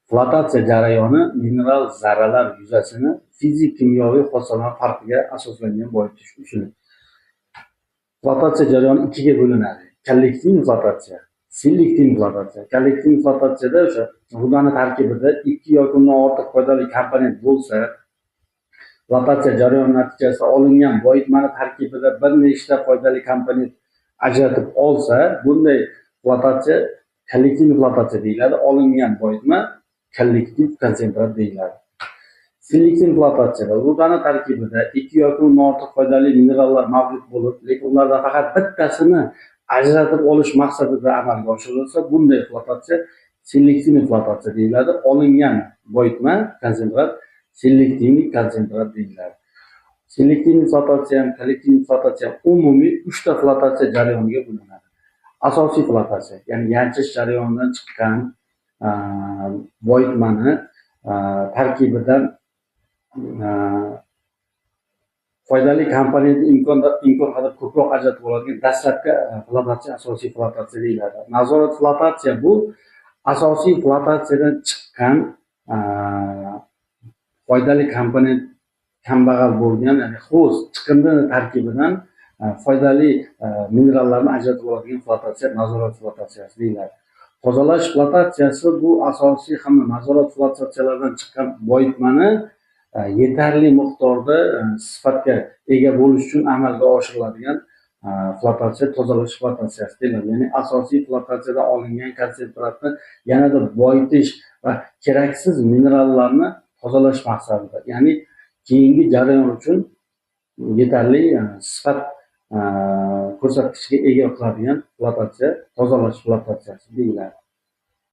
Flotatsiya jarayoni mineral zarralar yuzasini fizik-kimyoviy xossalar farqiga asoslangan boyitish usuli. Flotatsiya jarayoni ikkiga bo'linadi. Kollektiv flotatsiya, selektiv flotatsiya. Kollektiv flotatsiyada o'sha rudani tarkibida 2 yoki undan ortiq foydali komponent bo'lsa, flotatsiya jarayoni natijasida olingan boyitmani tarkibida bir nechta foydali komponent ajratib olsa, bunday flotatsiya kollektiv flotatsiya deyiladi. Olingan boyitma kollektiv konsentrat deyiladi. Selektiv flotatsiyada rudani tarkibida 2 yoki undan ortiq foydali minerallar mavjud bo'lib, lekin ulardan faqat bittasini ajratib olish maqsadida amalga oshirilsa, bunday flotatsiya selektiv flotatsiya deyiladi. Olingan boyitma konsentrat selektiv konsentrat deyiladi. Selektiv flotatsiya ham, kollektiv flotatsiya ham umumiy 3 ta flotatsiya jarayoniga bo'linadi. Asosiy flotatsiya, ya'ni yanchish jarayonidan chiqqan boyitmani tarkibidan foydali komponent imkon qadar ko'proq ajratib oladigan dastlabki flotatsiya asosiy flotatsiya deyiladi. Nazorat flotatsiya bu asosiy flotatsiyadan chiqqan foydali komponent kambag'al bo'lgan, ya'ni xos chiqindi tarkibidan foydali minerallarni ajratib oladigan flotatsiya nazorat flotatsiyasi deyiladi. Tozalash flotatsiyasi bu asosiy hamda nazorat flotatsiyalardan chiqqan boyitmani yetarli miqdorda sifatga ega bo'lish uchun amalga oshiriladigan flotatsiya tozalash flotatsiyasi deyiladi. Ya'ni asosiy flotatsiyada olingan konsentratni yanada boyitish va keraksiz minerallarni tozalash maqsadida, ya'ni keyingi jarayon uchun yetarli sifat ko'rsatkichiga ega qiladigan flotatsiya tozalash flotatsiyasi deyiladi.